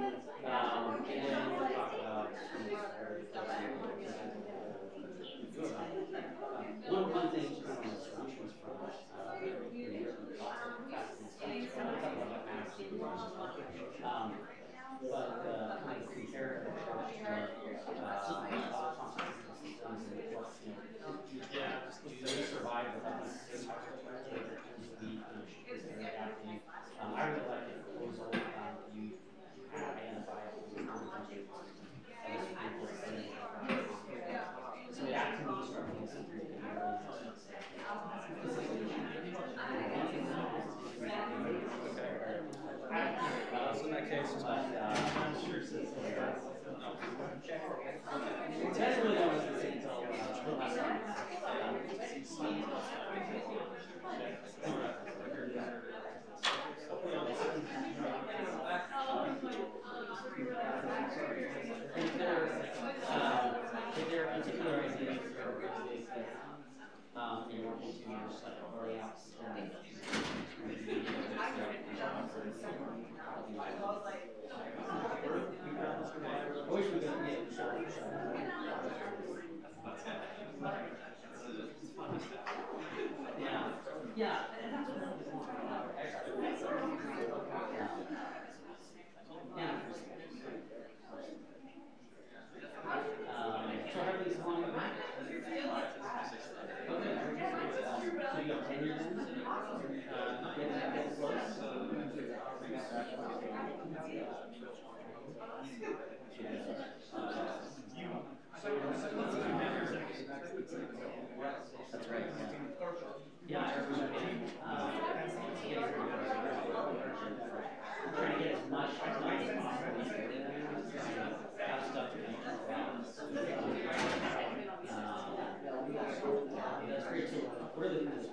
And then we'll talk about one thing to come on the solutions front. But kind of comparative approach to other complex systems and what they survive without the same type of adapting. I really like the proposal you kind of identify it as so that to me struck me as something that so in that case, just I'm sure it's that's really what I was going to say until if there are particular ideas or ways that you're working to just like lay out I wish we could yeah. So everything's going back. Okay. So you have 10 years in? Not yet close. That's right. Yeah, everybody. Trying to get as much as possible. Have stuff to make. That's great too. What are the kind of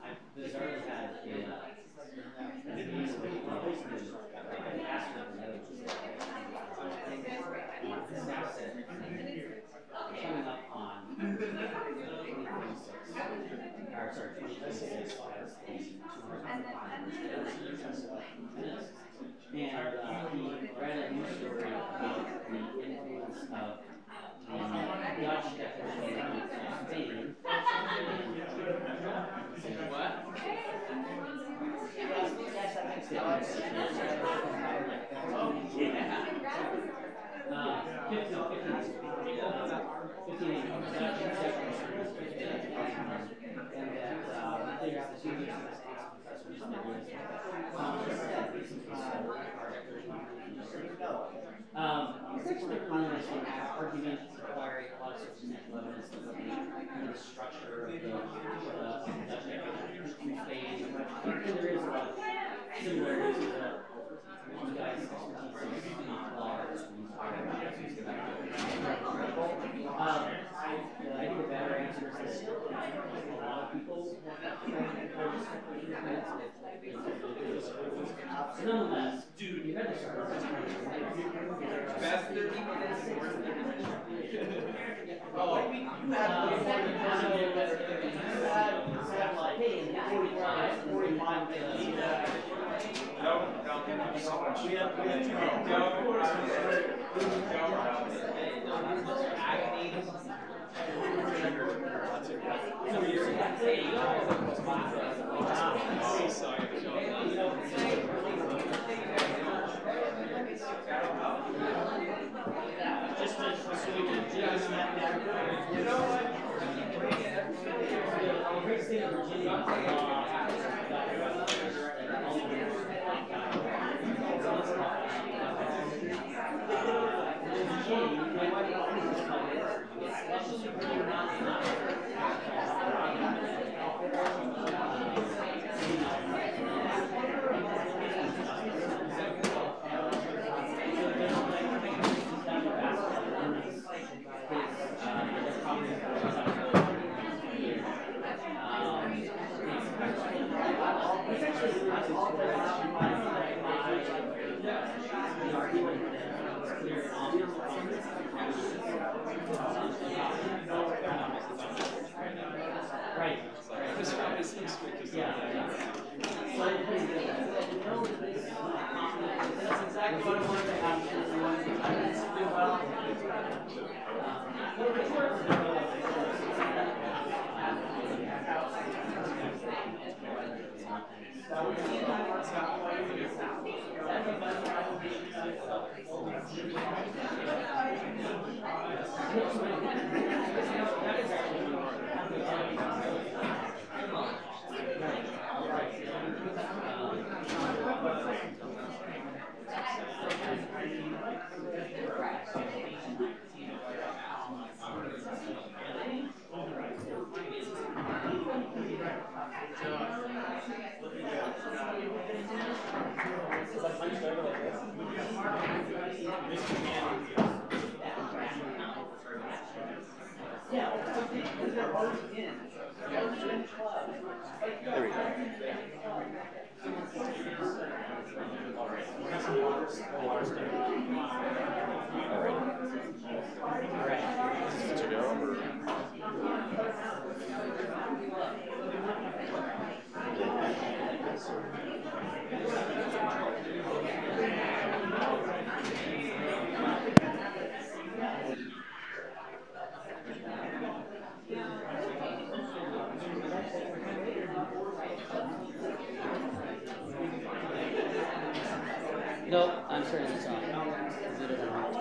I bizarrely had coming up on 2026, or sorry, 2026 and he read a news story about the influence of the Dutch definition of Spain. What? Argument requiring a lot of substantial evidence of the structure of the Dutch Spain. There is a lot of similarities to the one guy's expertise is not large. I think the better answer is that a lot of people nonetheless, dude, you had to start. Best 30 minutes. Oh, you had like, hey, 45 minutes. No, we have just so we can you know what? The great state of Virginia. Yeah. So I think know that this that's exactly what I wanted to happen. I wanted to do well. There we go. To go, or? Nope, I'm turning this off. Is it on?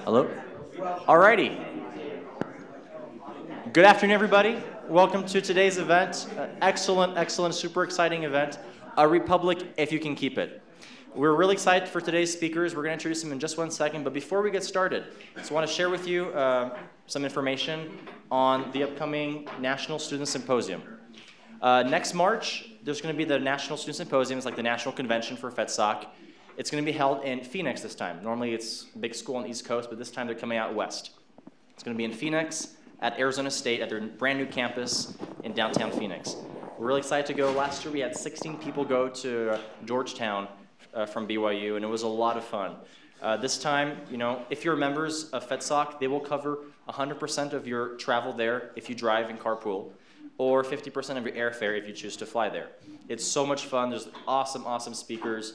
Hello? Alrighty. Good afternoon, everybody. Welcome to today's event. Excellent, super exciting event. A Republic, if you can keep it. We're really excited for today's speakers. We're going to introduce them in just one second, but before we get started, I just want to share with you some information on the upcoming National Student Symposium. Next March, there's going to be the National Student Symposium. It's like the national convention for FedSoc. It's going to be held in Phoenix this time. Normally it's a big school on the East Coast, but this time they're coming out west. It's going to be in Phoenix at Arizona State at their brand new campus in downtown Phoenix. We're really excited to go. Last year we had 16 people go to Georgetown from BYU, and it was a lot of fun. This time, you know, if you're members of FedSoc, they will cover 100% of your travel there if you drive and carpool, or 50% of your airfare if you choose to fly there. It's so much fun. There's awesome speakers,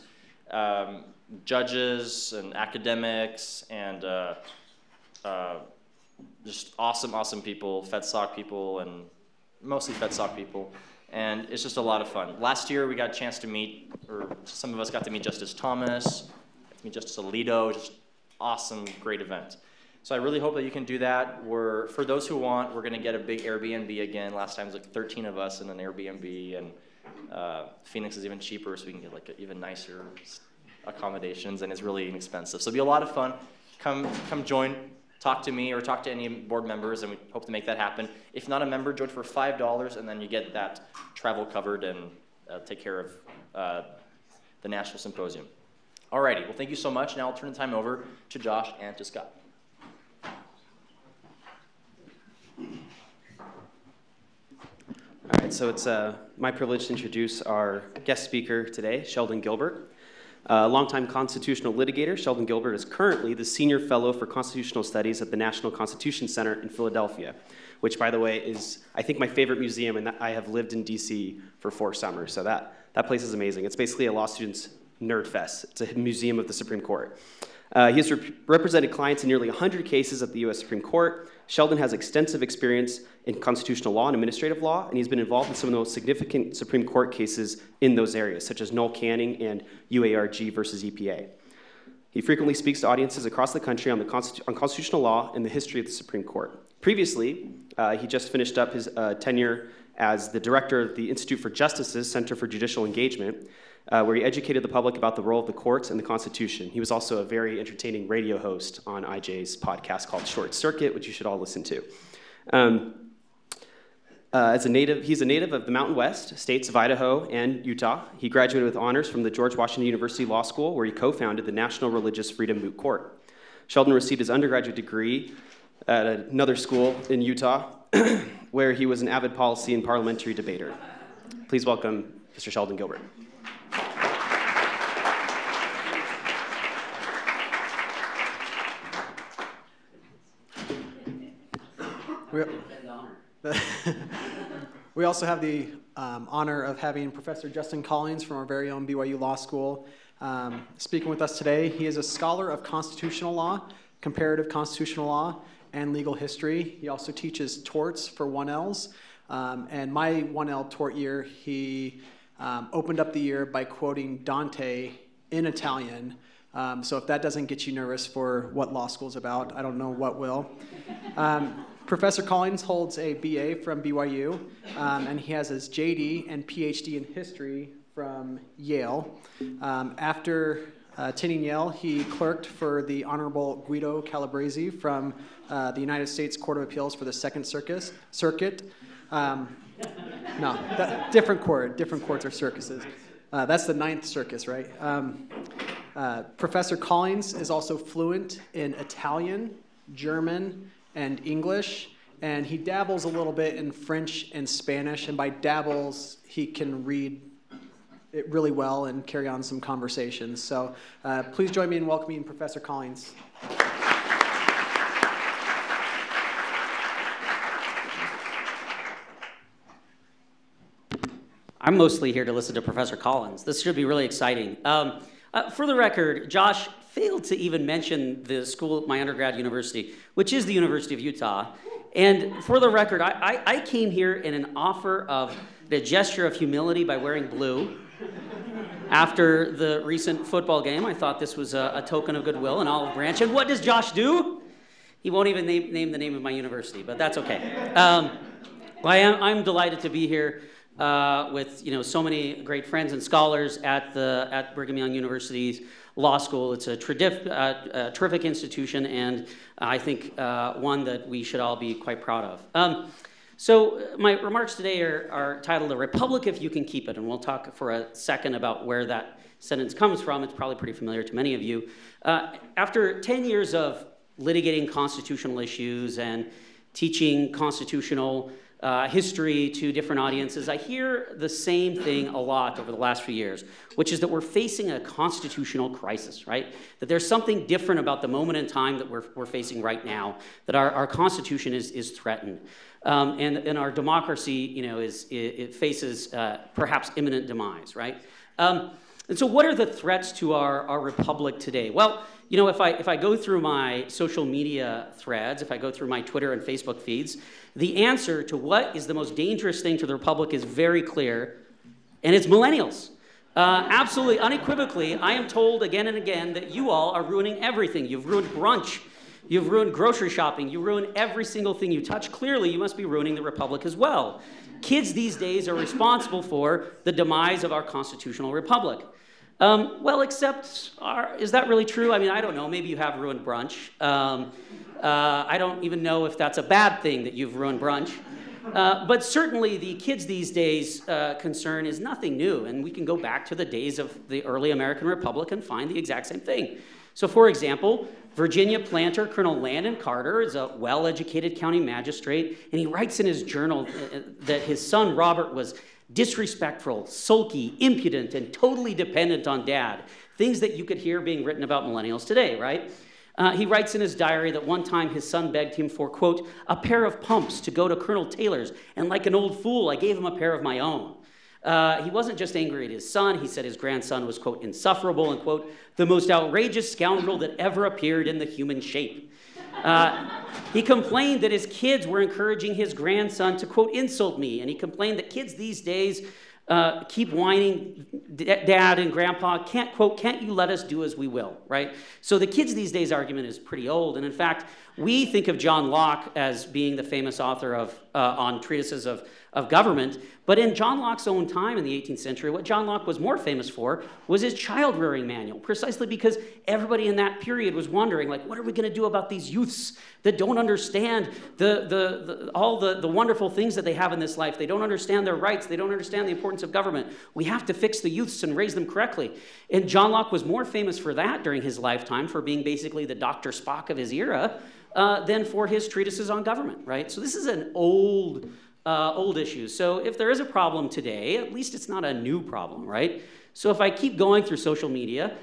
judges and academics, and just awesome people, FedSoc people, and mostly FedSoc people. And it's just a lot of fun. Last year we got a chance to meet, or some of us got to meet Justice Thomas, got to meet Justice Alito. Just awesome, great event. So I really hope that you can do that. For those who want, we're going to get a big Airbnb again. Last time it was like 13 of us in an Airbnb, and Phoenix is even cheaper, so we can get like even nicer accommodations, and it's really inexpensive. So it'll be a lot of fun. Come join. Talk to me or talk to any board members, and we hope to make that happen. If not a member, join for $5, and then you get that travel covered and take care of the National Symposium. Alrighty, well, thank you so much. Now I'll turn the time over to Josh and to Scott. All right, so it's my privilege to introduce our guest speaker today, Sheldon Gilbert. A longtime constitutional litigator, Sheldon Gilbert is currently the Senior Fellow for Constitutional Studies at the National Constitution Center in Philadelphia, which, by the way, is, I think, my favorite museum, and I have lived in D.C. for 4 summers, so that place is amazing. It's basically a law student's nerd fest. It's a museum of the Supreme Court. He has represented clients in nearly 100 cases at the U.S. Supreme Court. Sheldon has extensive experience in constitutional law and administrative law, and he's been involved in some of the most significant Supreme Court cases in those areas, such as Noel Canning and UARG versus EPA. He frequently speaks to audiences across the country on constitutional law and the history of the Supreme Court. Previously, he just finished up his tenure as the director of the Institute for Justice's Center for Judicial Engagement, where he educated the public about the role of the courts and the Constitution. He was also a very entertaining radio host on IJ's podcast called Short Circuit, which you should all listen to. He's a native of the Mountain West states of Idaho and Utah. He graduated with honors from the George Washington University Law School, where he co-founded the National Religious Freedom Moot Court. Sheldon received his undergraduate degree at another school in Utah, where he was an avid policy and parliamentary debater. Please welcome Mr. Sheldon Gilbert. We, we also have the honor of having Professor Justin Collins from our very own BYU Law School speaking with us today. He is a scholar of constitutional law, comparative constitutional law, and legal history. He also teaches torts for 1Ls. And my 1L tort year, he opened up the year by quoting Dante in Italian. So if that doesn't get you nervous for what law school's about, I don't know what will. Professor Collins holds a BA from BYU, and he has his JD and PhD in history from Yale. After attending Yale, he clerked for the Honorable Guido Calabrese from the United States Court of Appeals for the Second Circuit. No, different courts are circuses. That's the Ninth Circus, right? Professor Collins is also fluent in Italian, German, and English, and he dabbles a little bit in French and Spanish, and by dabbles, he can read it really well and carry on some conversations. So please join me in welcoming Professor Collins. I'm mostly here to listen to Professor Collins. This should be really exciting. For the record, Josh failed to even mention the school, my undergrad university, which is the University of Utah. And for the record, I came here in an offer of a gesture of humility by wearing blue. After the recent football game, I thought this was a token of goodwill, an olive branch. And what does Josh do? He won't even name the name of my university, but that's okay. I'm delighted to be here with so many great friends and scholars at Brigham Young University's law school. It's a terrific institution, and I think one that we should all be quite proud of. So my remarks today are titled "A Republic If You Can Keep It," and we'll talk for a second about where that sentence comes from. It's probably pretty familiar to many of you. After 10 years of litigating constitutional issues and teaching constitutional history to different audiences, I hear the same thing a lot over the last few years, which is that we're facing a constitutional crisis, right? That there's something different about the moment in time that we're facing right now, that our Constitution is threatened. And our democracy, it faces perhaps imminent demise, right? And so what are the threats to our republic today? Well, if I go through my social media threads, if I go through my Twitter and Facebook feeds, the answer to what is the most dangerous thing to the republic is very clear, and it's millennials. Absolutely, unequivocally, I am told again and again that you all are ruining everything. You've ruined brunch. You've ruined grocery shopping. You ruin every single thing you touch. Clearly, you must be ruining the republic as well. Kids these days are responsible for the demise of our constitutional republic. Well, except, is that really true? I mean, I don't know. Maybe you have ruined brunch. I don't even know if that's a bad thing that you've ruined brunch. But certainly the kids these days' concern is nothing new. And we can go back to the days of the early American Republic and find the exact same thing. So, for example, Virginia planter Colonel Landon Carter is a well-educated county magistrate, and he writes in his journal that his son Robert was disrespectful, sulky, impudent, and totally dependent on dad. Things that you could hear being written about millennials today, right? He writes in his diary that one time his son begged him for, quote, a pair of pumps to go to Colonel Taylor's, and like an old fool, I gave him a pair of my own. He wasn't just angry at his son. He said his grandson was, quote, insufferable, and, quote, the most outrageous scoundrel that ever appeared in the human shape. He complained that his kids were encouraging his grandson to, quote, insult me. And he complained that kids these days keep whining, dad and grandpa, can't you let us do as we will, right? So the kids these days argument is pretty old. And in fact, we think of John Locke as being the famous author of on treatises of government. But in John Locke's own time in the 18th century, what John Locke was more famous for was his child-rearing manual, precisely because everybody in that period was wondering, like, what are we going to do about these youths that don't understand all the wonderful things that they have in this life? They don't understand their rights. They don't understand the importance of government. We have to fix the youths and raise them correctly. And John Locke was more famous for that during his lifetime, for being basically the Dr. Spock of his era, than for his treatises on government, right? So this is an old old issues. So if there is a problem today, at least it's not a new problem, right? So if I keep going through social media,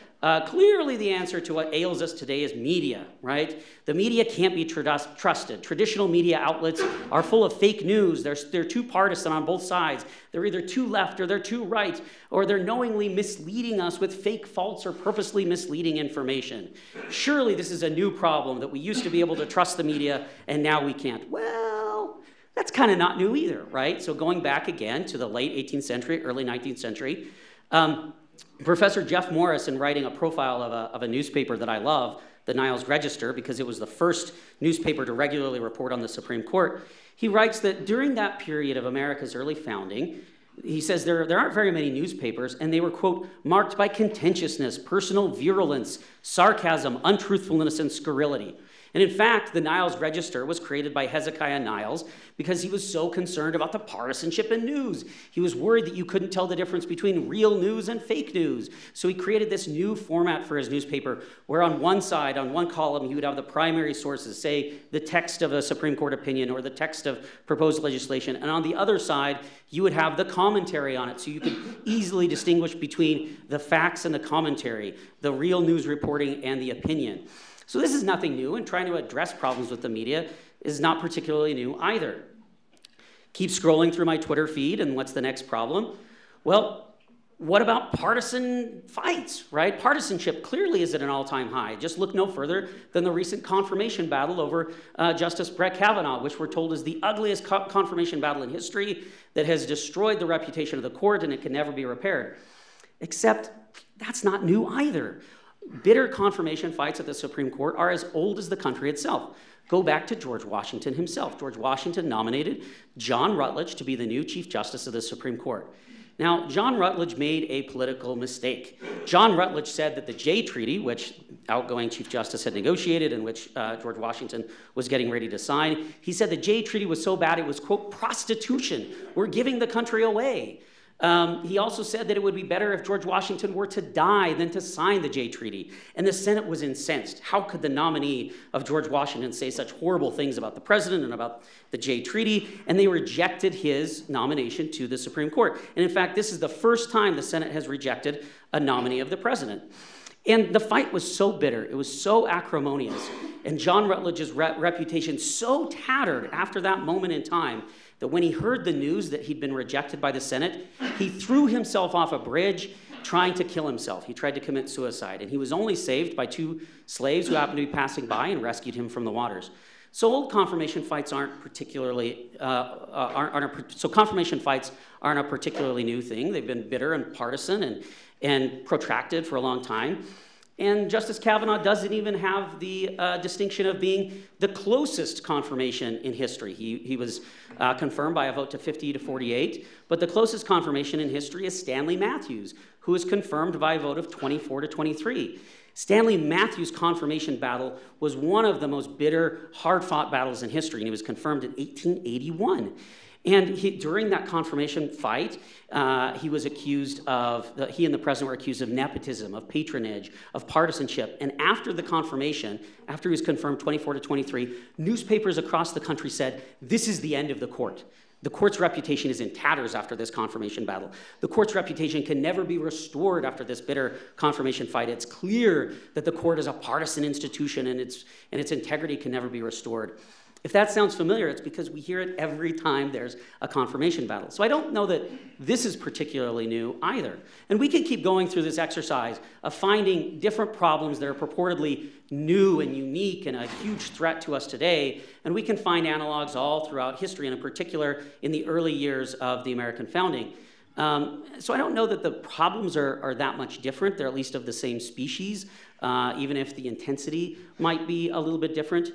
clearly the answer to what ails us today is media, right? The media can't be trusted. Traditional media outlets are full of fake news. They're too partisan on both sides. They're either too left or they're too right, or they're knowingly misleading us with fake, false, or purposely misleading information. Surely this is a new problem that we used to be able to trust the media and now we can't. Well, that's kind of not new either, right? So going back again to the late 18th century, early 19th century, Professor Jeff Morris, in writing a profile of a newspaper that I love, the Niles Register, because it was the first newspaper to regularly report on the Supreme Court, he writes that during that period of America's early founding, he says there aren't very many newspapers, and they were, quote, marked by contentiousness, personal virulence, sarcasm, untruthfulness, and scurrility. And in fact, the Niles Register was created by Hezekiah Niles because he was so concerned about the partisanship in news. He was worried that you couldn't tell the difference between real news and fake news. So he created this new format for his newspaper where on one side, on one column, he would have the primary sources, say the text of a Supreme Court opinion or the text of proposed legislation. And on the other side, you would have the commentary on it. So you could easily distinguish between the facts and the commentary, the real news reporting and the opinion. So this is nothing new, and trying to address problems with the media is not particularly new either. Keep scrolling through my Twitter feed, and what's the next problem? Well, what about partisan fights, right? Partisanship clearly is at an all-time high. Just look no further than the recent confirmation battle over Justice Brett Kavanaugh, which we're told is the ugliest confirmation battle in history that has destroyed the reputation of the court, and it can never be repaired. Except that's not new either. Bitter confirmation fights at the Supreme Court are as old as the country itself. Go back to George Washington himself. George Washington nominated John Rutledge to be the new Chief Justice of the Supreme Court. Now, John Rutledge made a political mistake. John Rutledge said that the Jay Treaty, which outgoing Chief Justice had negotiated and which George Washington was getting ready to sign, he said the Jay Treaty was so bad it was, quote, prostitution. We're giving the country away. He also said that it would be better if George Washington were to die than to sign the Jay Treaty. And the Senate was incensed. How could the nominee of George Washington say such horrible things about the president and about the Jay Treaty? And they rejected his nomination to the Supreme Court. And in fact, this is the first time the Senate has rejected a nominee of the president. And the fight was so bitter, it was so acrimonious, and John Rutledge's reputation so tattered after that moment in time that when he heard the news that he'd been rejected by the Senate, he threw himself off a bridge trying to kill himself. He tried to commit suicide, and he was only saved by two slaves who happened to be passing by and rescued him from the waters. So old confirmation fights aren't particularly, so confirmation fights aren't a particularly new thing. They've been bitter and partisan and protracted for a long time. And Justice Kavanaugh doesn't even have the distinction of being the closest confirmation in history. He was confirmed by a vote to 50 to 48, but the closest confirmation in history is Stanley Matthews, who was confirmed by a vote of 24 to 23. Stanley Matthews' confirmation battle was one of the most bitter, hard-fought battles in history, and he was confirmed in 1881. And during that confirmation fight, he was accused of, he and the president were accused of nepotism, of patronage, of partisanship. And after the confirmation, after he was confirmed 24 to 23, newspapers across the country said, this is the end of the court. The court's reputation is in tatters after this confirmation battle. The court's reputation can never be restored after this bitter confirmation fight. It's clear that the court is a partisan institution and its integrity can never be restored. If that sounds familiar, it's because we hear it every time there's a confirmation battle. So I don't know that this is particularly new either. And we can keep going through this exercise of finding different problems that are purportedly new and unique and a huge threat to us today. And we can find analogs all throughout history, and in particular in the early years of the American founding. So I don't know that the problems are that much different. They're at least of the same species, even if the intensity might be a little bit different.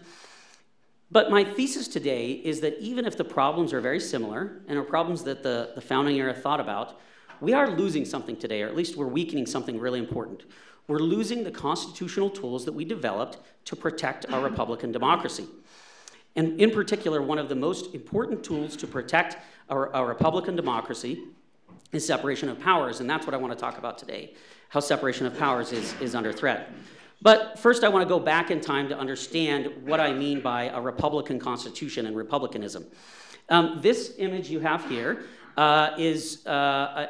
But my thesis today is that even if the problems are very similar and are problems that the founding era thought about, we are losing something today, or at least we're weakening something really important. We're losing the constitutional tools that we developed to protect our Republican democracy. And in particular, one of the most important tools to protect our Republican democracy is separation of powers, and that's what I want to talk about today, how separation of powers is under threat. But first, I want to go back in time to understand what I mean by a Republican Constitution and republicanism. This image you have here is a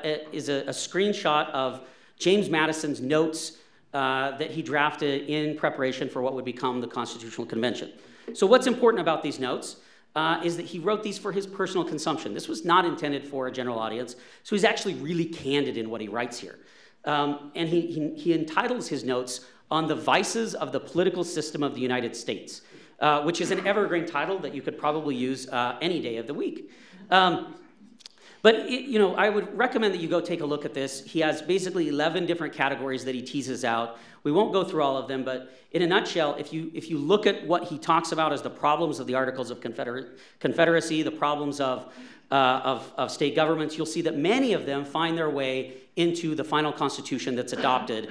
screenshot of James Madison's notes that he drafted in preparation for what would become the Constitutional Convention. So what's important about these notes is that he wrote these for his personal consumption. This was not intended for a general audience, so he's actually really candid in what he writes here. And he entitles his notes on the vices of the political system of the United States, which is an evergreen title that you could probably use any day of the week. But I would recommend that you go take a look at this. He has basically 11 different categories that he teases out. We won't go through all of them, but in a nutshell, if you look at what he talks about as the problems of the Articles of Confederacy, the problems of state governments, you'll see that many of them find their way into the final Constitution that's adopted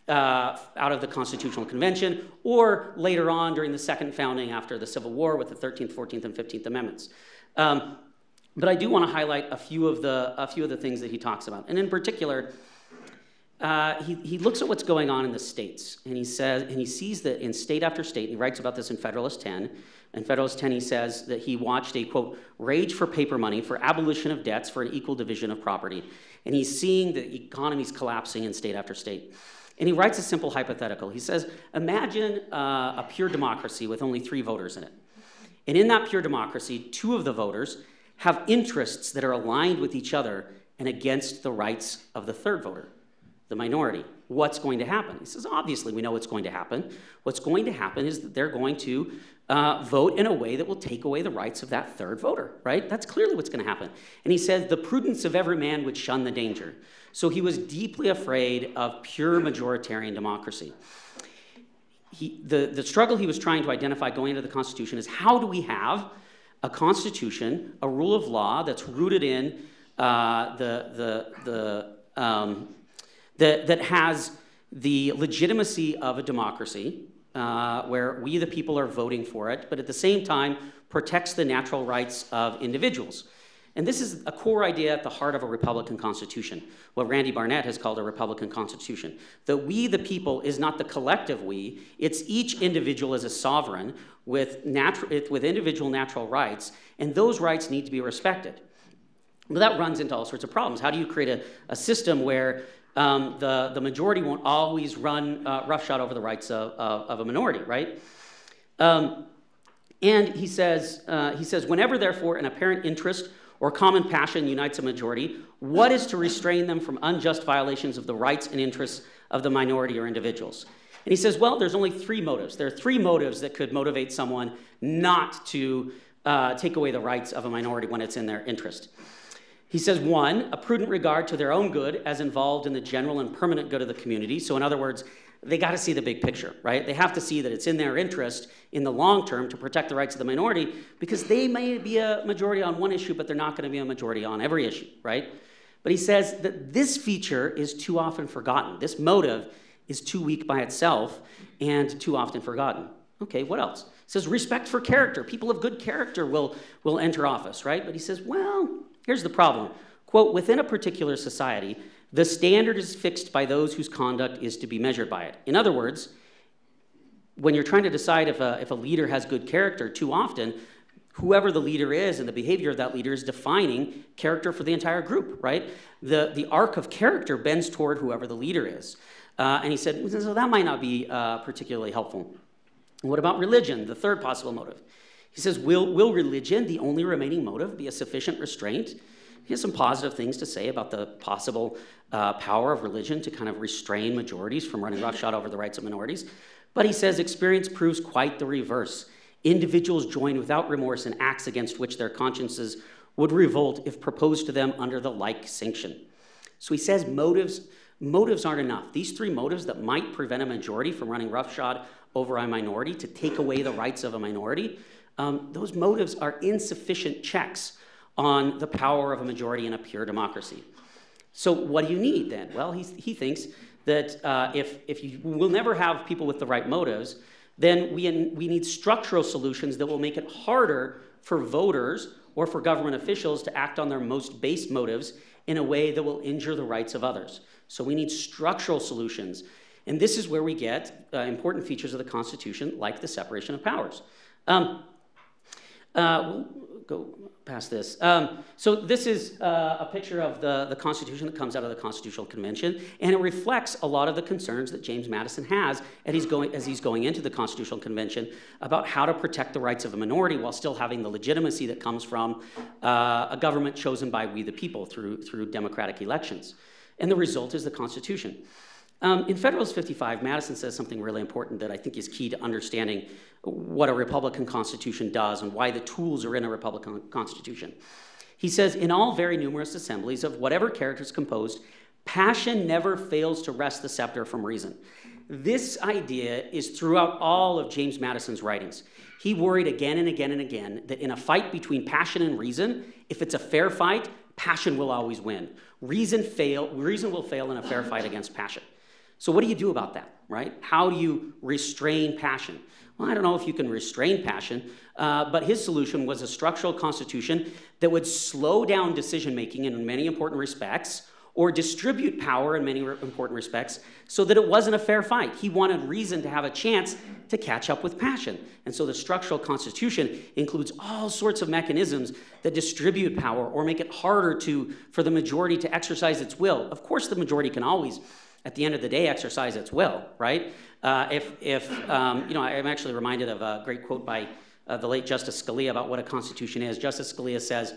out of the Constitutional Convention, or later on during the second founding after the Civil War with the 13th, 14th, and 15th Amendments. But I do want to highlight a few of the things that he talks about. And in particular, he looks at what's going on in the states, and he sees that in state after state, and he writes about this in Federalist 10. In Federalist 10, he says that he watched a, quote, rage for paper money, for abolition of debts, for an equal division of property. And he's seeing the economies collapsing in state after state. And he writes a simple hypothetical. He says, imagine a pure democracy with only 3 voters in it. And in that pure democracy, 2 of the voters have interests that are aligned with each other and against the rights of the 3rd voter, the minority. What's going to happen? He says, obviously, we know what's going to happen. What's going to happen is that they're going to vote in a way that will take away the rights of that 3rd voter, right? That's clearly what's going to happen. And he says, the prudence of every man would shun the danger. So he was deeply afraid of pure majoritarian democracy. The struggle he was trying to identify going into the Constitution is, how do we have a constitution, a rule of law that's rooted in that has the legitimacy of a democracy, where we the people are voting for it, but at the same time protects the natural rights of individuals. And this is a core idea at the heart of a Republican Constitution, what Randy Barnett has called a Republican Constitution. That we the people is not the collective we, it's each individual as a sovereign with individual natural rights, and those rights need to be respected. But that runs into all sorts of problems. How do you create a system where the majority won't always run roughshod over the rights of a minority, right? And he says, whenever, therefore, an apparent interest or common passion unites a majority, what is to restrain them from unjust violations of the rights and interests of the minority or individuals? And he says, well, there's only 3 motives. There are 3 motives that could motivate someone not to take away the rights of a minority when it's in their interest. He says, 1, a prudent regard to their own good as involved in the general and permanent good of the community. So in other words, they got to see the big picture, right? They have to see that it's in their interest in the long term to protect the rights of the minority, because they may be a majority on one issue, but they're not going to be a majority on every issue, right? But he says that this feature is too often forgotten. This motive is too weak by itself and too often forgotten. Okay, what else? He says respect for character. People of good character will enter office, right? But he says, well, here's the problem. Quote, within a particular society, the standard is fixed by those whose conduct is to be measured by it. In other words, when you're trying to decide if a leader has good character, too often, whoever the leader is and the behavior of that leader is defining character for the entire group, right? The arc of character bends toward whoever the leader is. And he said, so that might not be particularly helpful. What about religion, the 3rd possible motive? He says, will religion, the only remaining motive, be a sufficient restraint? He has some positive things to say about the possible power of religion to kind of restrain majorities from running roughshod over the rights of minorities. But he says experience proves quite the reverse. Individuals join without remorse in acts against which their consciences would revolt if proposed to them under the like sanction. So he says motives aren't enough. These 3 motives that might prevent a majority from running roughshod over a minority to take away the rights of a minority, those motives are insufficient checks on the power of a majority in a pure democracy. So what do you need then? Well, he thinks that if you will never have people with the right motives, then we need structural solutions that will make it harder for voters or for government officials to act on their most base motives in a way that will injure the rights of others. So we need structural solutions. And this is where we get important features of the Constitution, like the separation of powers. go past this. So this is a picture of the Constitution that comes out of the Constitutional Convention, and it reflects a lot of the concerns that James Madison has as he's going into the Constitutional Convention about how to protect the rights of a minority while still having the legitimacy that comes from a government chosen by we the people through democratic elections. And the result is the Constitution. In Federalist 55, Madison says something really important that I think is key to understanding what a Republican Constitution does and why the tools are in a Republican Constitution. He says, in all very numerous assemblies of whatever character is composed, passion never fails to wrest the scepter from reason. This idea is throughout all of James Madison's writings. He worried again and again and again that in a fight between passion and reason, if it's a fair fight, passion will always win. Reason will fail in a fair fight against passion. So what do you do about that, right? How do you restrain passion? Well, I don't know if you can restrain passion, but his solution was a structural constitution that would slow down decision-making in many important respects or distribute power in many important respects so that it wasn't a fair fight. He wanted reason to have a chance to catch up with passion. And so the structural constitution includes all sorts of mechanisms that distribute power or make it harder for the majority to exercise its will. Of course, the majority can always, at the end of the day, exercise its will, right? I'm actually reminded of a great quote by the late Justice Scalia about what a constitution is. Justice Scalia says,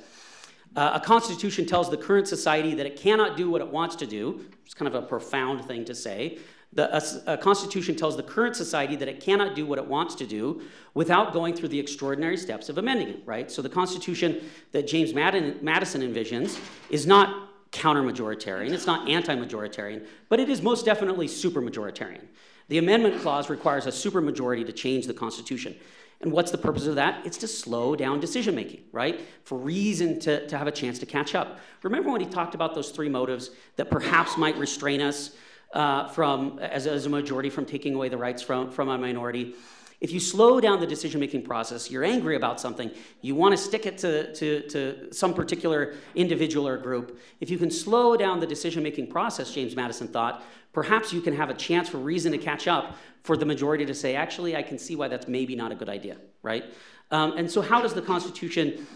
a constitution tells the current society that it cannot do what it wants to do. It's kind of a profound thing to say. A constitution tells the current society that it cannot do what it wants to do without going through the extraordinary steps of amending it, right? So the constitution that James Madison envisions is not counter-majoritarian, it's not anti-majoritarian, but it is most definitely super-majoritarian. The amendment clause requires a supermajority to change the Constitution. And what's the purpose of that? It's to slow down decision-making, right? For reason to have a chance to catch up. Remember when he talked about those three motives that perhaps might restrain us as a majority from taking away the rights from a minority? If you slow down the decision-making process, you're angry about something, you want to stick it to some particular individual or group. If you can slow down the decision-making process, James Madison thought, perhaps you can have a chance for reason to catch up for the majority to say, actually, I can see why that's maybe not a good idea, right? And so how does the Constitution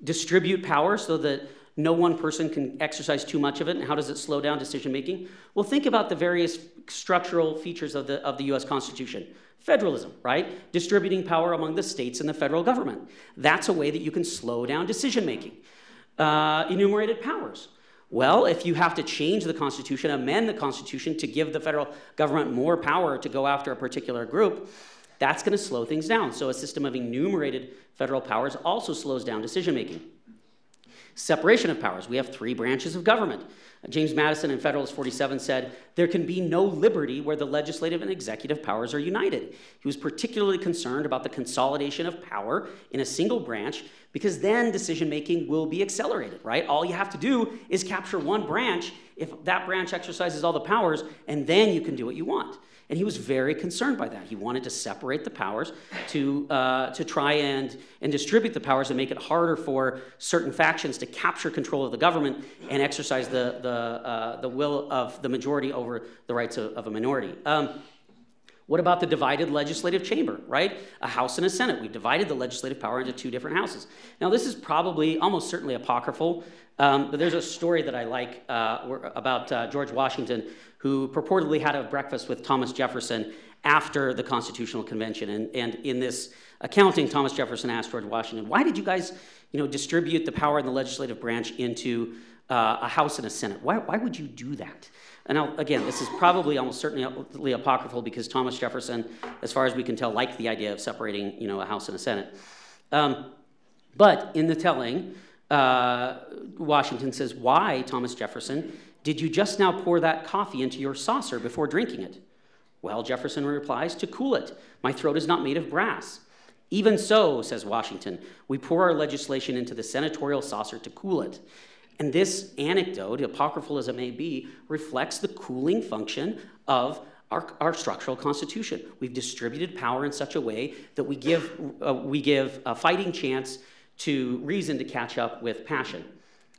distribute power so that no one person can exercise too much of it, and how does it slow down decision-making? Well, think about the various structural features of the U.S. Constitution. Federalism, right? Distributing power among the states and the federal government. That's a way that you can slow down decision-making. Enumerated powers. Well, if you have to change the Constitution, amend the Constitution to give the federal government more power to go after a particular group, that's going to slow things down. So a system of enumerated federal powers also slows down decision-making. Separation of powers. We have three branches of government. James Madison in Federalist 47 said, there can be no liberty where the legislative and executive powers are united. He was particularly concerned about the consolidation of power in a single branch because then decision-making will be accelerated, right? All you have to do is capture one branch if that branch exercises all the powers, and then you can do what you want. And he was very concerned by that. He wanted to separate the powers to try and distribute the powers and make it harder for certain factions to capture control of the government and exercise the will of the majority over the rights of a minority. What about the divided legislative chamber, right? A House and a Senate. We've divided the legislative power into two different houses. Now, this is probably almost certainly apocryphal, but there's a story that I like about George Washington, who purportedly had a breakfast with Thomas Jefferson after the Constitutional Convention. And in this accounting, Thomas Jefferson asked George Washington, why did you guys distribute the power in the legislative branch into a House and a Senate? Why would you do that? And now, again, this is probably almost certainly apocryphal because Thomas Jefferson, as far as we can tell, liked the idea of separating a House and a Senate. But in the telling, Washington says, why, Thomas Jefferson, did you just now pour that coffee into your saucer before drinking it? Well, Jefferson replies, to cool it. My throat is not made of brass. Even so, says Washington, we pour our legislation into the senatorial saucer to cool it. And this anecdote, apocryphal as it may be, reflects the cooling function of our structural constitution. We've distributed power in such a way that we give a fighting chance to reason to catch up with passion.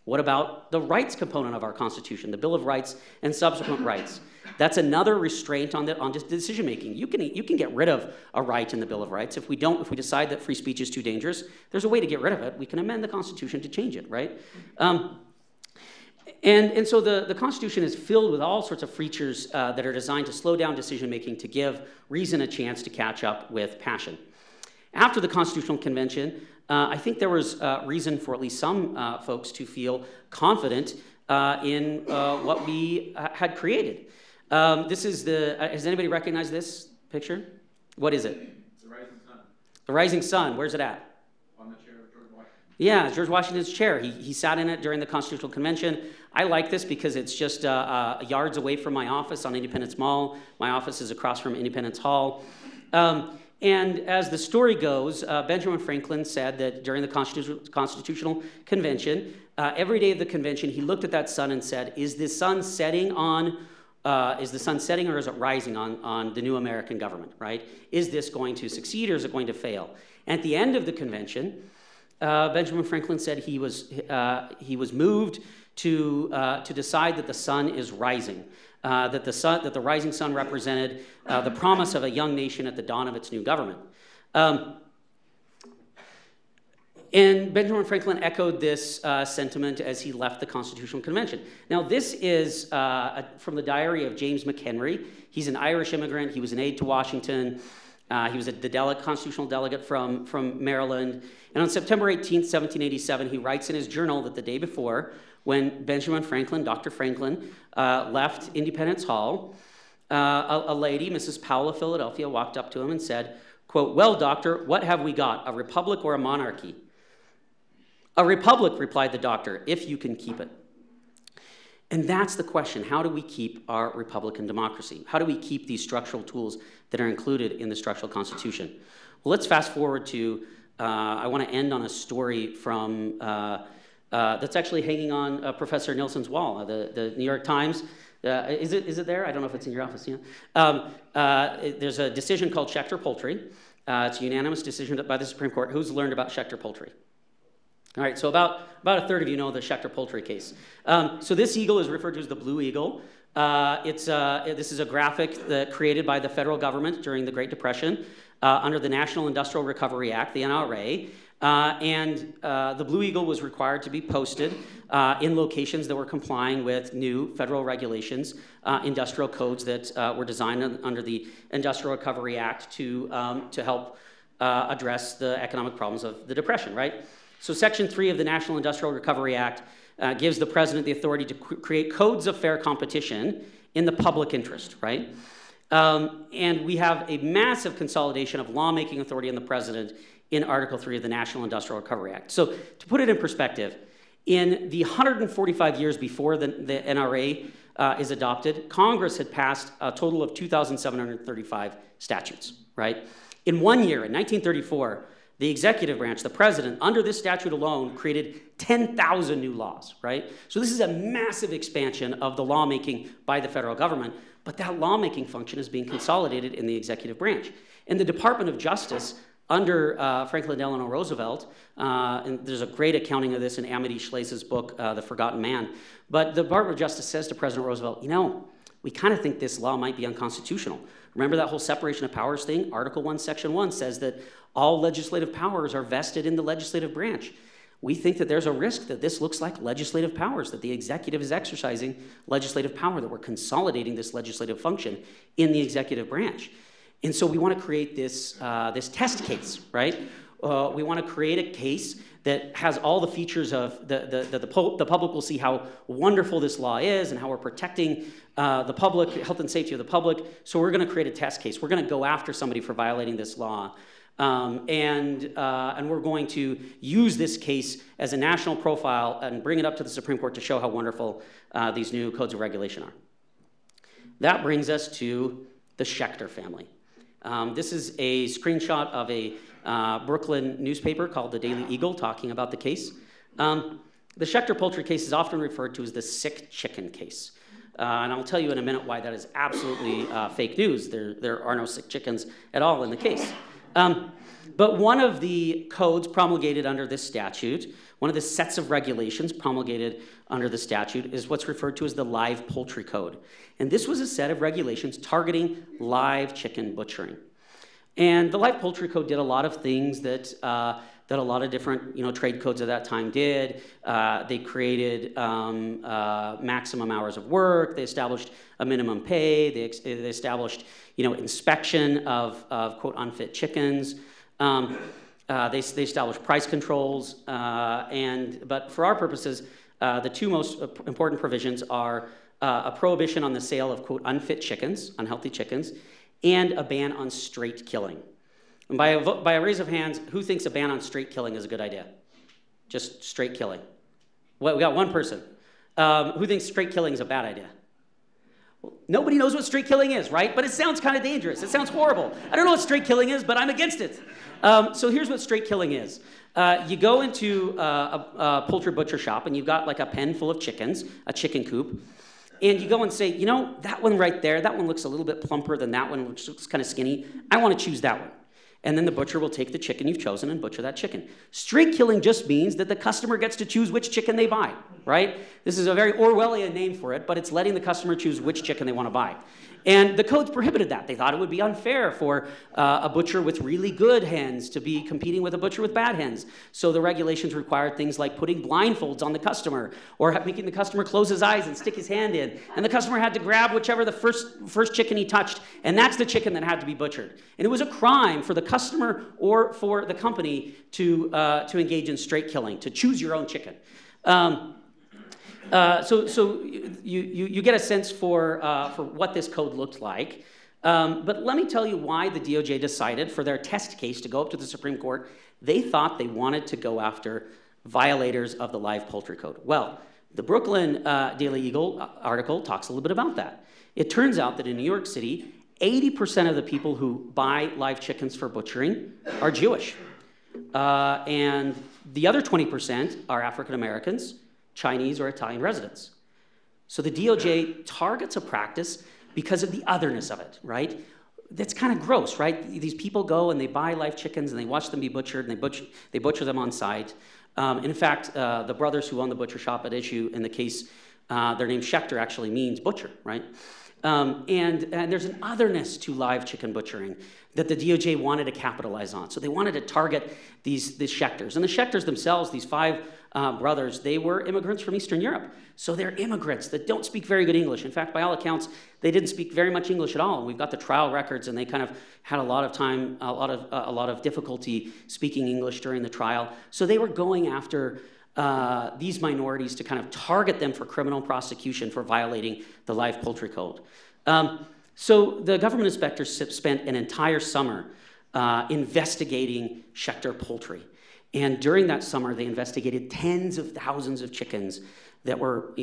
What about the rights component of our Constitution, the Bill of Rights and subsequent rights? That's another restraint on decision making. You can get rid of a right in the Bill of Rights. If we decide that free speech is too dangerous, there's a way to get rid of it. We can amend the Constitution to change it, right? And so the Constitution is filled with all sorts of features that are designed to slow down decision making, to give reason a chance to catch up with passion. After the Constitutional Convention, I think there was reason for at least some folks to feel confident in what we had created. This is has anybody recognized this picture? What is it? It's the rising sun. The rising sun. Where's it at? On the chair of George Washington. Yeah, George Washington's chair. He sat in it during the Constitutional Convention. I like this because it's just yards away from my office on Independence Mall. My office is across from Independence Hall. And as the story goes, Benjamin Franklin said that during the Constitutional Convention, every day of the convention, he looked at that sun and said, is the sun setting or is it rising on the new American government, right? Is this going to succeed or is it going to fail? And at the end of the convention, Benjamin Franklin said he was moved to decide that the sun is rising. That the rising sun represented the promise of a young nation at the dawn of its new government. And Benjamin Franklin echoed this sentiment as he left the Constitutional Convention. Now, this is from the diary of James McHenry. He's an Irish immigrant. He was an aide to Washington. He was the constitutional delegate from Maryland. And on September 18th, 1787, he writes in his journal that the day before, when Benjamin Franklin, Dr. Franklin, left Independence Hall, a lady, Mrs. Powell of Philadelphia, walked up to him and said, quote, "Well, doctor, what have we got, a republic or a monarchy?" "A republic," replied the doctor, "if you can keep it." And that's the question. How do we keep our Republican democracy? How do we keep these structural tools that are included in the structural Constitution? Well, let's fast forward to, I want to end on a story from, that's actually hanging on Professor Nilsson's wall, the New York Times. Is it there? I don't know if it's in your office. Yeah. There's a decision called Schechter-Poultry. It's a unanimous decision by the Supreme Court. Who's learned about Schechter-Poultry? All right, so about a third of you know the Schechter-Poultry case. So this eagle is referred to as the Blue Eagle. This is a graphic created by the federal government during the Great Depression under the National Industrial Recovery Act, the NRA. And the Blue Eagle was required to be posted in locations that were complying with new federal regulations, industrial codes that were designed under the Industrial Recovery Act to help address the economic problems of the Depression, right? So Section 3 of the National Industrial Recovery Act gives the president the authority to create codes of fair competition in the public interest, right? And we have a massive consolidation of lawmaking authority in the president in Article 3 of the National Industrial Recovery Act. So to put it in perspective, in the 145 years before the NRA is adopted, Congress had passed a total of 2,735 statutes, right? In 1 year, in 1934, the executive branch, the president, under this statute alone, created 10,000 new laws, right? So this is a massive expansion of the lawmaking by the federal government, but that lawmaking function is being consolidated in the executive branch. In the Department of Justice, under Franklin Delano Roosevelt, and there's a great accounting of this in Amity Schlase's book, The Forgotten Man, but the Department of Justice says to President Roosevelt, you know, we kind of think this law might be unconstitutional. Remember that whole separation of powers thing? Article 1, Section 1 says that all legislative powers are vested in the legislative branch. We think that there's a risk that this looks like legislative powers, that the executive is exercising legislative power, that we're consolidating this legislative function in the executive branch. And so we want to create this test case, right? We want to create a case that has all the features of the public will see how wonderful this law is and how we're protecting the public, health and safety of the public. So we're going to create a test case. We're going to go after somebody for violating this law. And we're going to use this case as a national profile and bring it up to the Supreme Court to show how wonderful these new codes of regulation are. That brings us to the Schechter family. This is a screenshot of a Brooklyn newspaper called the Daily Eagle talking about the case. The Schechter-Poultry case is often referred to as the sick chicken case. And I'll tell you in a minute why that is absolutely fake news. There are no sick chickens at all in the case. But one of the codes promulgated under this statute, one of the sets of regulations promulgated under the statute is what's referred to as the Live Poultry Code. And this was a set of regulations targeting live chicken butchering. And the Live Poultry Code did a lot of things that a lot of different trade codes at that time did. They created maximum hours of work. They established a minimum pay. They established inspection of quote unfit chickens. They established price controls. But for our purposes, the two most important provisions are a prohibition on the sale of quote unfit chickens, unhealthy chickens, and a ban on straight killing. And by a raise of hands, who thinks a ban on straight killing is a good idea? Just straight killing. Well, we got one person. Who thinks straight killing is a bad idea? Well, nobody knows what straight killing is, right? But it sounds kind of dangerous. It sounds horrible. I don't know what straight killing is, but I'm against it. So here's what straight killing is. You go into a poultry butcher shop, and you've got like a pen full of chickens, a chicken coop, and you go and say, that one right there, that one looks a little bit plumper than that one, which looks kind of skinny. I want to choose that one. And then the butcher will take the chicken you've chosen and butcher that chicken. Straight killing just means that the customer gets to choose which chicken they buy, right? This is a very Orwellian name for it, but it's letting the customer choose which chicken they want to buy. And the codes prohibited that. They thought it would be unfair for a butcher with really good hens to be competing with a butcher with bad hens. So the regulations required things like putting blindfolds on the customer or making the customer close his eyes and stick his hand in. And the customer had to grab whichever the first chicken he touched, and that's the chicken that had to be butchered. And it was a crime for the customer or for the company to engage in straight killing, to choose your own chicken. So you get a sense for what this code looked like. But let me tell you why the DOJ decided for their test case to go up to the Supreme Court. They thought they wanted to go after violators of the Live Poultry Code. Well, the Brooklyn Daily Eagle article talks a little bit about that. It turns out that in New York City, 80% of the people who buy live chickens for butchering are Jewish. And the other 20% are African Americans, Chinese or Italian residents. So the DOJ targets a practice because of the otherness of it, right? That's kind of gross, right? These people go and they buy live chickens and they watch them be butchered and they butcher them on site. In fact, the brothers who own the butcher shop at issue in the case, their name Schechter actually means butcher, right? And there's an otherness to live chicken butchering that the DOJ wanted to capitalize on. So they wanted to target these Schechters. And the Schechters themselves, these five brothers, they were immigrants from Eastern Europe. So they're immigrants that don't speak very good English. In fact, by all accounts, they didn't speak very much English at all. And we've got the trial records, and they kind of had a lot of difficulty speaking English during the trial. So they were going after these minorities to kind of target them for criminal prosecution for violating the Live Poultry Code. So the government inspectors spent an entire summer investigating Schechter Poultry. And during that summer, they investigated tens of thousands of chickens that were,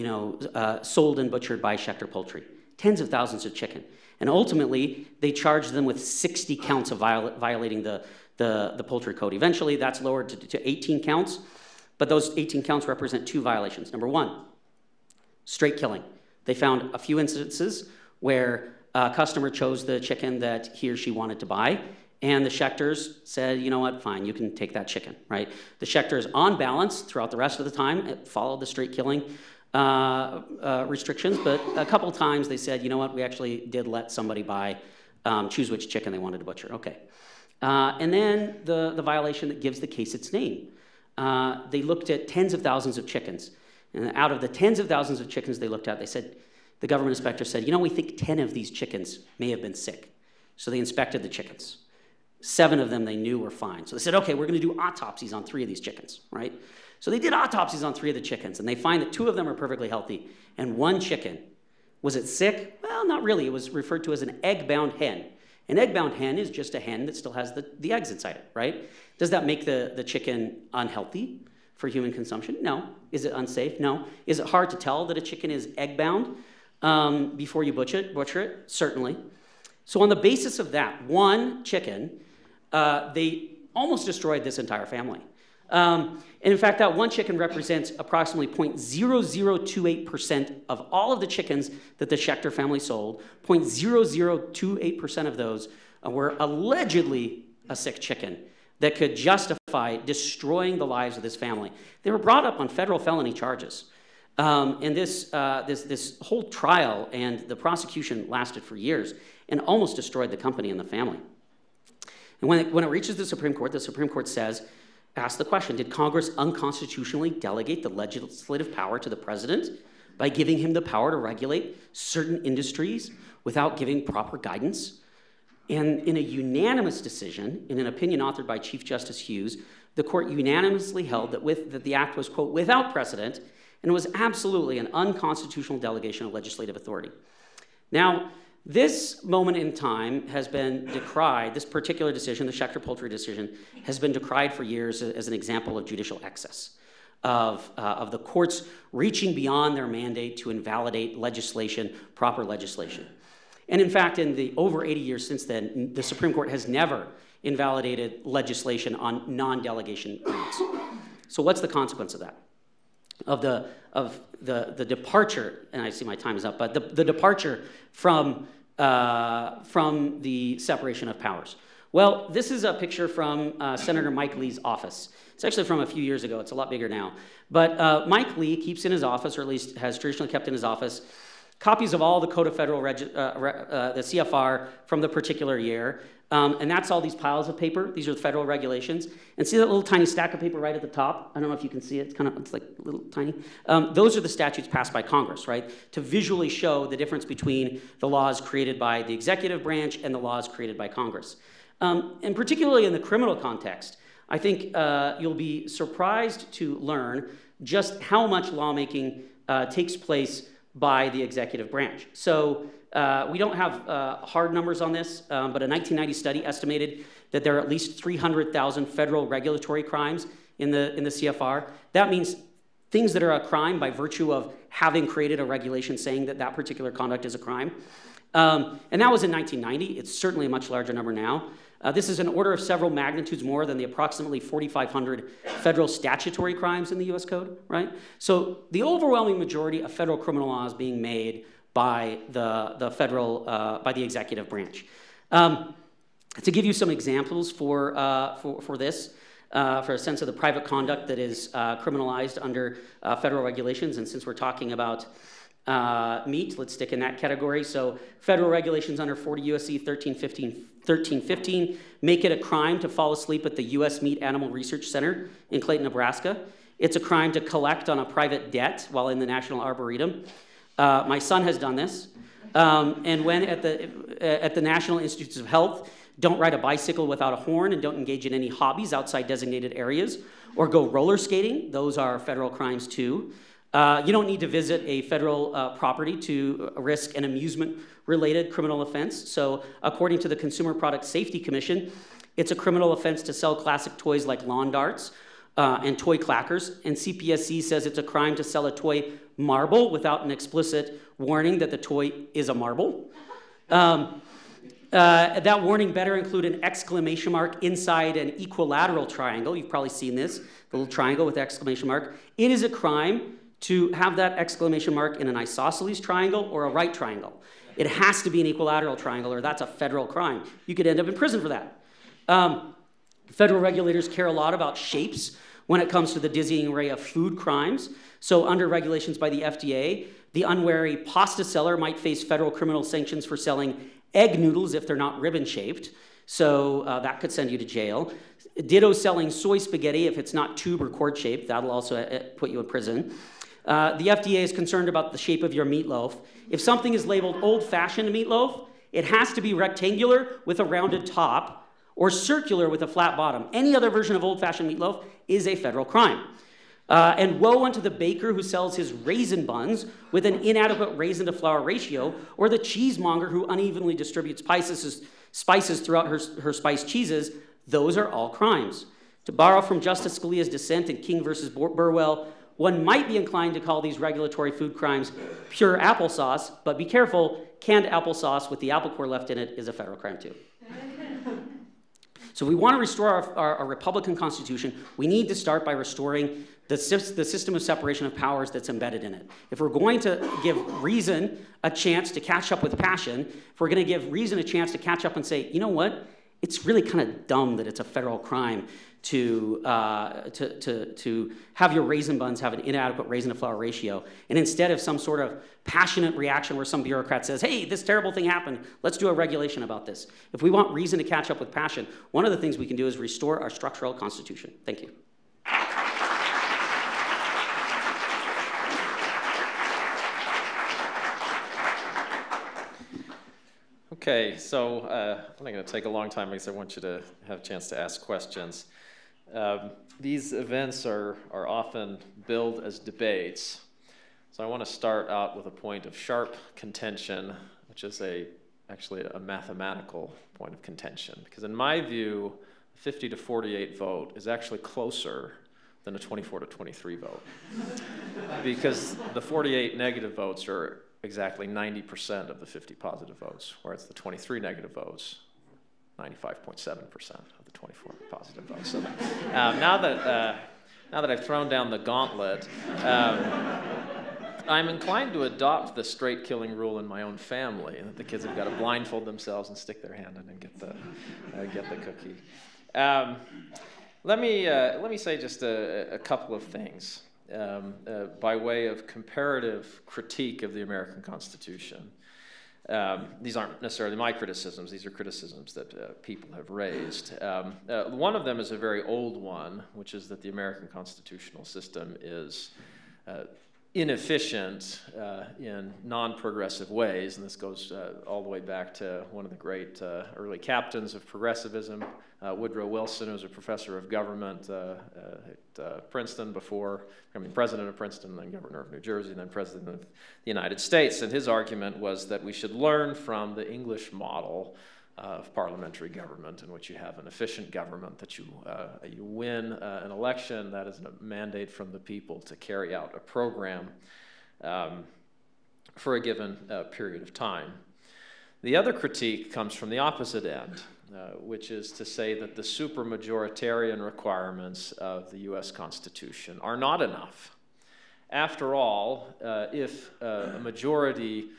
sold and butchered by Schechter Poultry. Tens of thousands of chicken. And ultimately, they charged them with 60 counts of violating the poultry code. Eventually, that's lowered to 18 counts. But those 18 counts represent two violations. Number one, straight killing. They found a few instances where a customer chose the chicken that he or she wanted to buy, and the Schechters said, you know what, fine, you can take that chicken, right? The Schechters, on balance, throughout the rest of the time, followed the straight killing restrictions, but a couple times they said, you know what, we actually did let somebody choose which chicken they wanted to butcher, okay. And then the violation that gives the case its name. They looked at tens of thousands of chickens. And out of the tens of thousands of chickens they looked at, the government inspector said, we think 10 of these chickens may have been sick. So they inspected the chickens. 7 of them they knew were fine. So they said, okay, we're going to do autopsies on 3 of these chickens, right? So they did autopsies on 3 of the chickens, and they find that 2 of them are perfectly healthy, and 1 chicken, was it sick? Well, not really. It was referred to as an egg-bound hen. An egg-bound hen is just a hen that still has the eggs inside it, right? Does that make the chicken unhealthy for human consumption? No. Is it unsafe? No. Is it hard to tell that a chicken is egg-bound before you butcher it? Certainly. So on the basis of that 1 chicken, they almost destroyed this entire family. And in fact, that 1 chicken represents approximately 0.0028% of all of the chickens that the Schechter family sold. 0.0028% of those were allegedly a sick chicken that could justify destroying the lives of this family. They were brought up on federal felony charges. And this whole trial and the prosecution lasted for years and almost destroyed the company and the family. And when it reaches the Supreme Court says, asks the question, did Congress unconstitutionally delegate the legislative power to the president by giving him the power to regulate certain industries without giving proper guidance? And in a unanimous decision, in an opinion authored by Chief Justice Hughes, the court unanimously held that the act was, quote, without precedent, and was absolutely an unconstitutional delegation of legislative authority. Now, this moment in time has been decried, this particular decision, the Schechter-Poultry decision, has been decried for years as an example of judicial excess, of the courts reaching beyond their mandate to invalidate legislation, proper legislation. And in fact, in the over 80 years since then, the Supreme Court has never invalidated legislation on non-delegation grounds. So what's the consequence of that? Of the departure, and I see my time is up, but the departure from the separation of powers. Well, this is a picture from Senator Mike Lee's office. It's actually from a few years ago. It's a lot bigger now. But Mike Lee keeps in his office, or at least has traditionally kept in his office, copies of all the Code of Federal the CFR from the particular year. And that's all these piles of paper. These are the federal regulations. And see that little tiny stack of paper right at the top? I don't know if you can see it. It's like a little tiny. Those are the statutes passed by Congress, right? To visually show the difference between the laws created by the executive branch and the laws created by Congress. And particularly in the criminal context, I think you'll be surprised to learn just how much lawmaking takes place by the executive branch. So we don't have hard numbers on this, but a 1990 study estimated that there are at least 300,000 federal regulatory crimes in the CFR. That means things that are a crime by virtue of having created a regulation saying that that particular conduct is a crime. And that was in 1990. It's certainly a much larger number now. This is an order of several magnitudes more than the approximately 4,500 federal statutory crimes in the US Code, right? So the overwhelming majority of federal criminal law is being made by by the executive branch. To give you some examples for this, for a sense of the private conduct that is criminalized under federal regulations, and since we're talking about meat, let's stick in that category. So federal regulations under 40 U.S.C. 1315 make it a crime to fall asleep at the U.S. Meat Animal Research Center in Clayton, Nebraska. It's a crime to collect on a private debt while in the National Arboretum. My son has done this. And when at the National Institutes of Health, don't ride a bicycle without a horn and don't engage in any hobbies outside designated areas, or go roller skating. Those are federal crimes too. You don't need to visit a federal property to risk an amusement-related criminal offense. So according to the Consumer Product Safety Commission, it's a criminal offense to sell classic toys like lawn darts and toy clackers. And CPSC says it's a crime to sell a toy marble without an explicit warning that the toy is a marble. That warning better include an exclamation mark inside an equilateral triangle. You've probably seen this, the little triangle with the exclamation mark. It is a crime to have that exclamation mark in an isosceles triangle or a right triangle. It has to be an equilateral triangle, or that's a federal crime. You could end up in prison for that. Federal regulators care a lot about shapes when it comes to the dizzying array of food crimes. So under regulations by the FDA, the unwary pasta seller might face federal criminal sanctions for selling egg noodles if they're not ribbon-shaped. So that could send you to jail. Ditto selling soy spaghetti if it's not tube or cord-shaped. That'll also put you in prison. The FDA is concerned about the shape of your meatloaf. If something is labeled old-fashioned meatloaf, it has to be rectangular with a rounded top or circular with a flat bottom. Any other version of old-fashioned meatloaf is a federal crime. And woe unto the baker who sells his raisin buns with an inadequate raisin-to-flour ratio, or the cheesemonger who unevenly distributes spices throughout her spiced cheeses. Those are all crimes. To borrow from Justice Scalia's dissent in King versus Burwell, one might be inclined to call these regulatory food crimes pure applesauce, but be careful, canned applesauce with the apple core left in it is a federal crime too. So if we want to restore our Republican Constitution, we need to start by restoring the system of separation of powers that's embedded in it. If we're going to give reason a chance to catch up with passion, if we're going to give reason a chance to catch up and say, you know what, it's really kind of dumb that it's a federal crime to have your raisin buns have an inadequate raisin to flour ratio, and instead of some sort of passionate reaction where some bureaucrat says, hey, this terrible thing happened, let's do a regulation about this. If we want reason to catch up with passion, one of the things we can do is restore our structural constitution. Thank you. Okay, so I'm not going to take a long time because I want you to have a chance to ask questions. These events are often billed as debates, so I want to start out with a point of sharp contention, which is actually a mathematical point of contention, because in my view, a 50 to 48 vote is actually closer than a 24 to 23 vote, because the 48 negative votes are exactly 90% of the 50 positive votes, whereas the 23 negative votes, 95.7% of the 24 positive votes. So now that I've thrown down the gauntlet, I'm inclined to adopt the straight killing rule in my own family, that the kids have got to blindfold themselves and stick their hand in and get the cookie. Let me say just a couple of things. By way of comparative critique of the American Constitution. These aren't necessarily my criticisms, these are criticisms that people have raised. One of them is a very old one, which is that the American constitutional system is inefficient in non-progressive ways, and this goes all the way back to one of the great early captains of progressivism, Woodrow Wilson, who was a professor of government at Princeton before becoming president of Princeton, then governor of New Jersey, and then president of the United States. And his argument was that we should learn from the English model of parliamentary government, in which you have an efficient government, that you win an election, that is a mandate from the people to carry out a program for a given period of time. The other critique comes from the opposite end, which is to say that the supermajoritarian requirements of the U.S. Constitution are not enough. After all, if a majority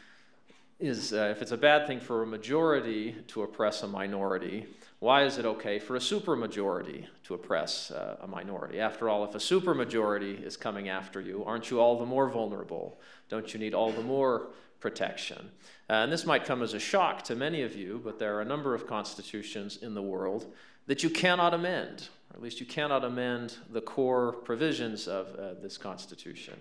if it's a bad thing for a majority to oppress a minority, why is it okay for a supermajority to oppress a minority? After all, if a supermajority is coming after you, aren't you all the more vulnerable? Don't you need all the more protection? And this might come as a shock to many of you, but there are a number of constitutions in the world that you cannot amend, or at least you cannot amend the core provisions of this Constitution.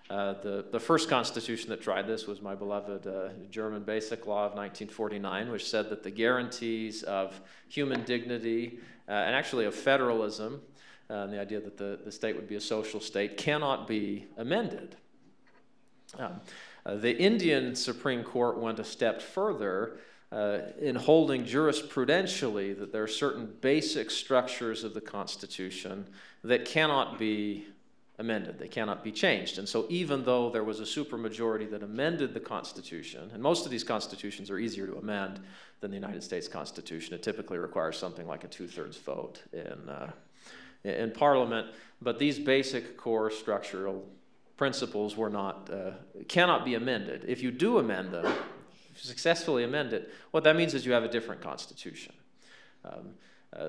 The first constitution that tried this was my beloved German Basic Law of 1949, which said that the guarantees of human dignity and actually of federalism, and the idea that the state would be a social state, cannot be amended. The Indian Supreme Court went a step further in holding jurisprudentially that there are certain basic structures of the Constitution that cannot be amended, they cannot be changed. And so even though there was a supermajority that amended the Constitution, and most of these constitutions are easier to amend than the United States Constitution, it typically requires something like a 2/3 vote in Parliament, but these basic core structural principles were not, cannot be amended. If you do amend them, if you successfully amend it, what that means is you have a different constitution.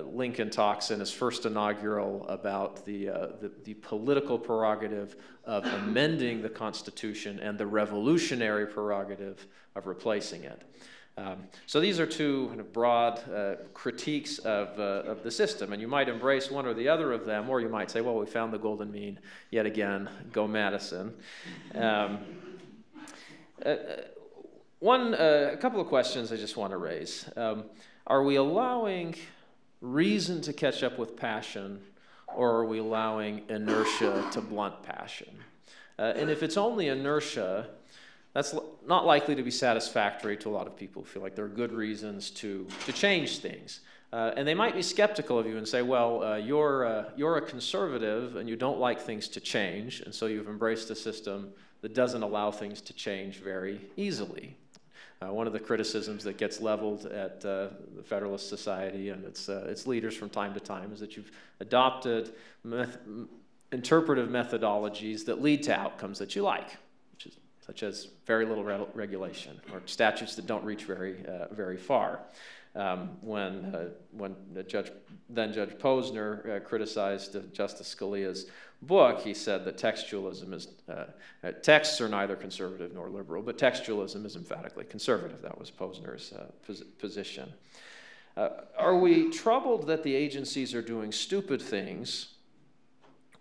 Lincoln talks in his first inaugural about the political prerogative of amending the Constitution and the revolutionary prerogative of replacing it. So these are two kind of broad critiques of the system, and you might embrace one or the other of them, or you might say, well, we found the golden mean yet again, go Madison. A couple of questions I just want to raise. Are we allowing reason to catch up with passion, or are we allowing inertia to blunt passion? And if it's only inertia, that's not likely to be satisfactory to a lot of people who feel like there are good reasons to change things. And they might be skeptical of you and say, well, you're a conservative and you don't like things to change, and so you've embraced a system that doesn't allow things to change very easily. One of the criticisms that gets leveled at the Federalist Society and its leaders from time to time is that you've adopted interpretive methodologies that lead to outcomes that you like, which is such as very little regulation or statutes that don't reach very far. When Judge Posner criticized Justice Scalia's book, he said that textualism is, texts are neither conservative nor liberal, but textualism is emphatically conservative. That was Posner's position. Are we troubled that the agencies are doing stupid things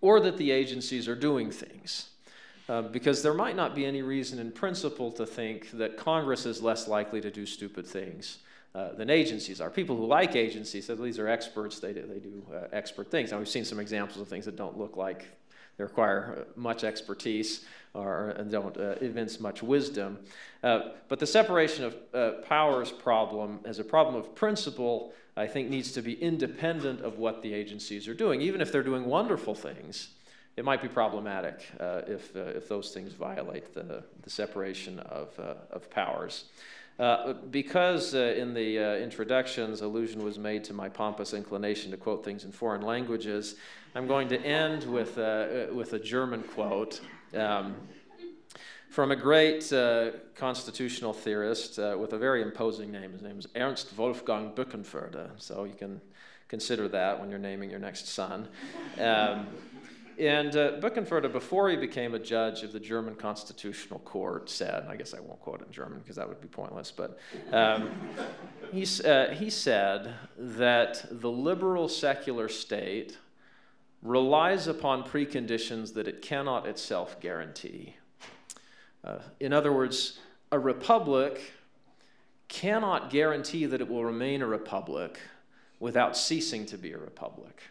or that the agencies are doing things? Because there might not be any reason in principle to think that Congress is less likely to do stupid things than agencies are. People who like agencies say these are experts, they do expert things. Now we've seen some examples of things that don't look like they require much expertise and don't evince much wisdom. But the separation of powers problem as a problem of principle, I think, needs to be independent of what the agencies are doing. Even if they're doing wonderful things, it might be problematic if those things violate the separation of powers. Because in the introductions, allusion was made to my pompous inclination to quote things in foreign languages, I'm going to end with a German quote from a great constitutional theorist with a very imposing name. His name is Ernst Wolfgang Bückenförde, so you can consider that when you're naming your next son. And Bückenförde, before he became a judge of the German Constitutional Court, said, and I guess I won't quote it in German because that would be pointless, but he said that the liberal secular state relies upon preconditions that it cannot itself guarantee. In other words, a republic cannot guarantee that it will remain a republic without ceasing to be a republic.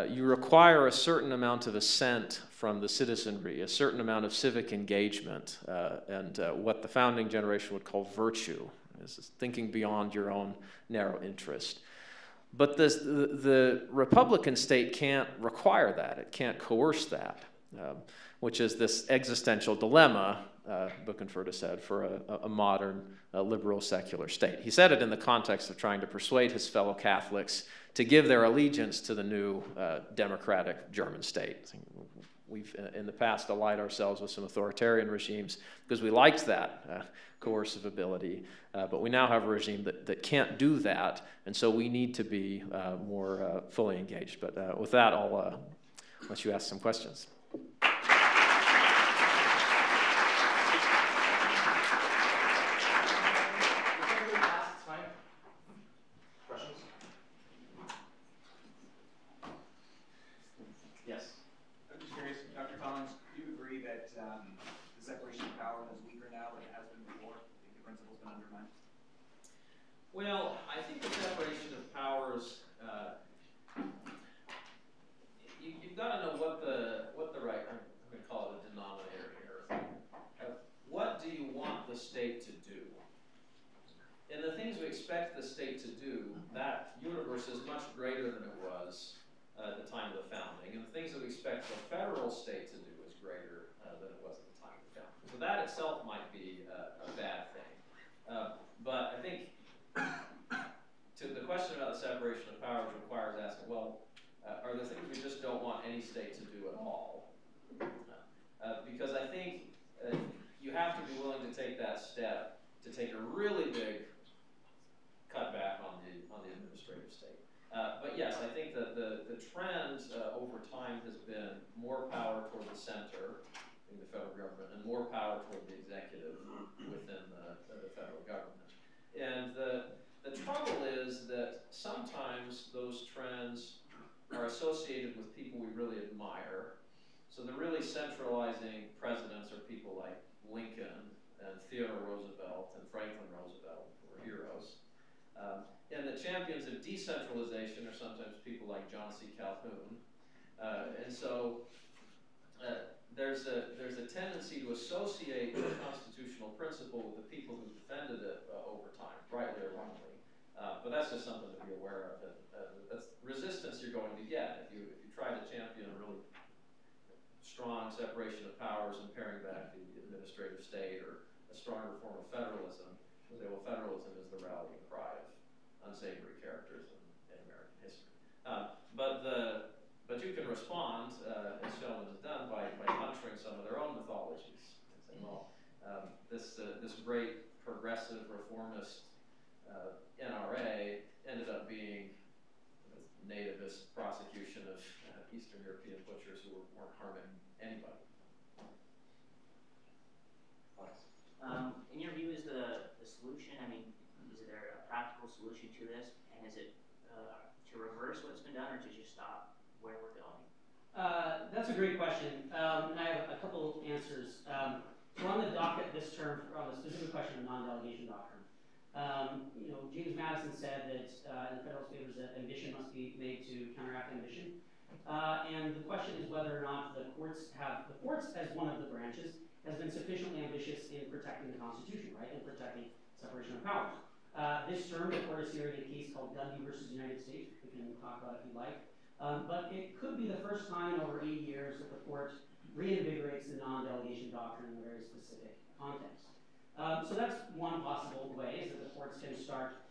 You require a certain amount of assent from the citizenry, a certain amount of civic engagement, and what the founding generation would call virtue, is thinking beyond your own narrow interest. But the Republican state can't require that. It can't coerce that, which is this existential dilemma, Bückenförde said, for a modern liberal secular state. He said it in the context of trying to persuade his fellow Catholics to give their allegiance to the new democratic German state. We've, in the past, allied ourselves with some authoritarian regimes because we liked that coercive ability, but we now have a regime that can't do that, and so we need to be more fully engaged. But with that, I'll let you ask some questions. Well, I think the separation of powers, you've got to know what the right, I'm going to call it a denominator here. What do you want the state to do? And the things we expect the state to do, that universe is much greater than it was at the time of the founding. And the things that we expect the federal state to do is greater than it was at the time of the founding. So that itself might be a bad thing. But I think the question about the separation of powers requires asking, well, are there things we just don't want any state to do at all? Because I think you have to be willing to take that step to take a really big cutback on the administrative state. But yes, I think that the trend over time has been more power toward the center in the federal government and more power toward the executive within the federal government. And the trouble is that sometimes those trends are associated with people we really admire. So the really centralizing presidents are people like Lincoln and Theodore Roosevelt and Franklin Roosevelt, who were heroes. And the champions of decentralization are sometimes people like John C. Calhoun. And so there's a tendency to associate the constitutional principle with the people who defended it over time, rightly or wrongly. But that's just something to be aware of. That's resistance you're going to get if you try to champion a really strong separation of powers and paring back the administrative state or a stronger form of federalism. You'll say, well, federalism is the rallying cry of unsavory characters in American history. But you can respond, as Sheldon has done, by lecturing some of their own mythologies. and all. This great progressive reformist NRA ended up being nativist prosecution of Eastern European butchers who weren't harming anybody. In your view, is the solution, I mean, is there a practical solution to this? And is it to reverse what's been done or to just stop where we're going? That's a great question. And I have a couple answers. So on the docket this term, on the specific question of non-delegation doctrine, James Madison said that in the Federalist Papers that ambition must be made to counteract ambition. And the question is whether or not the courts as one of the branches has been sufficiently ambitious in protecting the Constitution, right, and protecting separation of powers. This term, the court is hearing a case called Gundy versus United States. We can talk about it if you like. But it could be the first time in over 80 years that the court reinvigorates the non-delegation doctrine in a very specific context. So that's one possible way, is that the courts can start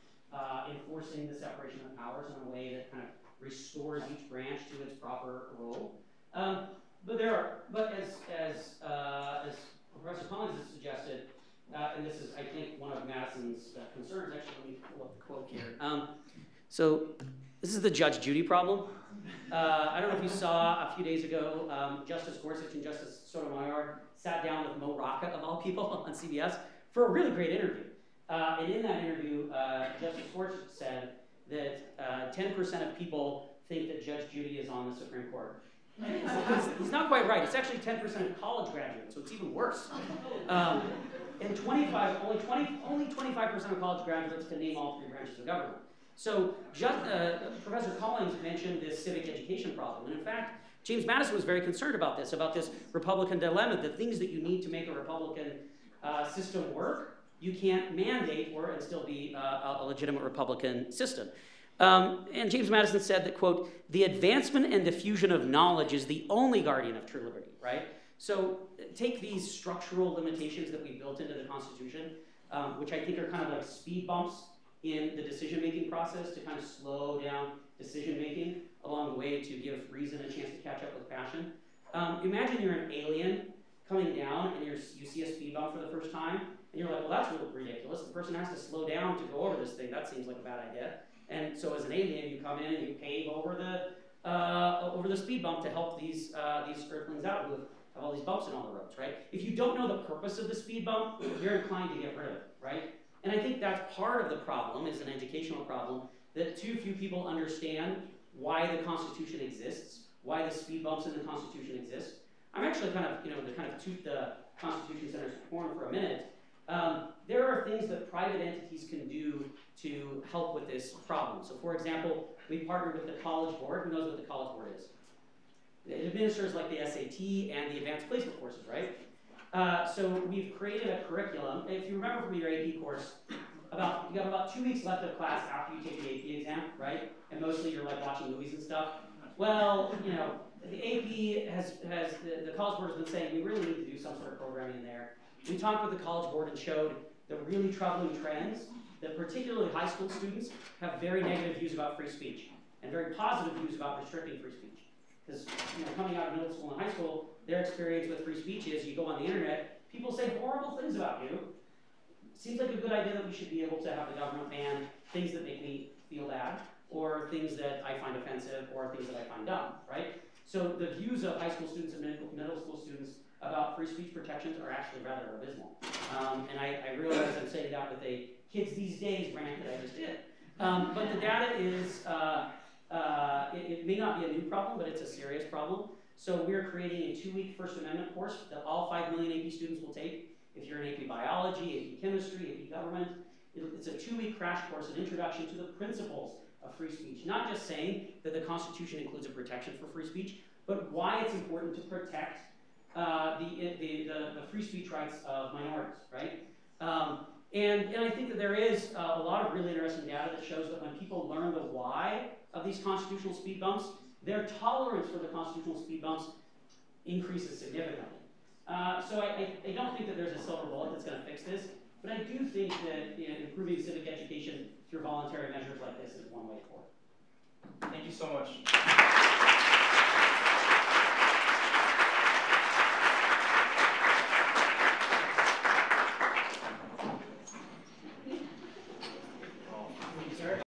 enforcing the separation of powers in a way that kind of restores each branch to its proper role. But as Professor Collins has suggested, and this is, I think, one of Madison's concerns. Actually, let me pull up the quote here. So this is the Judge Judy problem. I don't know if you saw a few days ago, Justice Gorsuch and Justice Sotomayor sat down with Mo Rocca, of all people, on CBS for a really great interview. And in that interview, Justice Gorsuch said that 10% of people think that Judge Judy is on the Supreme Court. He's not quite right. It's actually 10% of college graduates, so it's even worse. And only 25% of college graduates can name all three branches of government. So Professor Collins mentioned this civic education problem. And in fact, James Madison was very concerned about this Republican dilemma, the things that you need to make a Republican system work, you can't mandate and still be a legitimate Republican system. And James Madison said that, quote, the advancement and diffusion of knowledge is the only guardian of true liberty, right? So take these structural limitations that we built into the Constitution, which I think are kind of like speed bumps in the decision-making process to kind of slow down decision-making along the way to give reason a chance to catch up with passion. Imagine you're an alien coming down and you see a speed bump for the first time, and you're like, well, that's really ridiculous. The person has to slow down to go over this thing. That seems like a bad idea. And so as an alien, you come in and you pave over the speed bump to help these earthlings out who have all these bumps in all the roads, right? If you don't know the purpose of the speed bump, you're inclined to get rid of it, right? And I think that's part of the problem, is an educational problem, that too few people understand why the Constitution exists, why the speed bumps in the Constitution exist. I'm actually kind of, toot the Constitution Center's horn for a minute. There are things that private entities can do to help with this problem. So for example, we partnered with the College Board. Who knows what the College Board is? It administers like the SAT and the advanced placement courses, right? So we've created a curriculum. If you remember from your AP course, you got about 2 weeks left of class after you take the AP exam, right? And mostly you're like watching movies and stuff. Well, the AP the College Board has been saying we really need to do some sort of programming in there. We talked with the College Board and showed the really troubling trends that particularly high school students have very negative views about free speech and very positive views about restricting free speech. Because coming out of middle school and high school, their experience with free speech is you go on the internet, people say horrible things about you. Seems like a good idea that we should be able to have the government ban things that make me feel bad, or things that I find offensive, or things that I find dumb, right? So the views of high school students and middle school students about free speech protections are actually rather abysmal. And I realize I'm saying that with a kids these days rant that I just did. But the data is, it may not be a new problem, but it's a serious problem. So we're creating a 2-week First Amendment course that all 5 million AP students will take. If you're in AP Biology, AP Chemistry, AP Government, it's a 2-week crash course, an introduction to the principles of free speech. Not just saying that the Constitution includes a protection for free speech, but why it's important to protect the free speech rights of minorities, right? And I think that there is a lot of really interesting data that shows that when people learn the why of these constitutional speed bumps, their tolerance for the constitutional speed bumps increases significantly. So I don't think that there's a silver bullet that's going to fix this, but I do think that improving civic education through voluntary measures like this is one way forward. Thank you so much.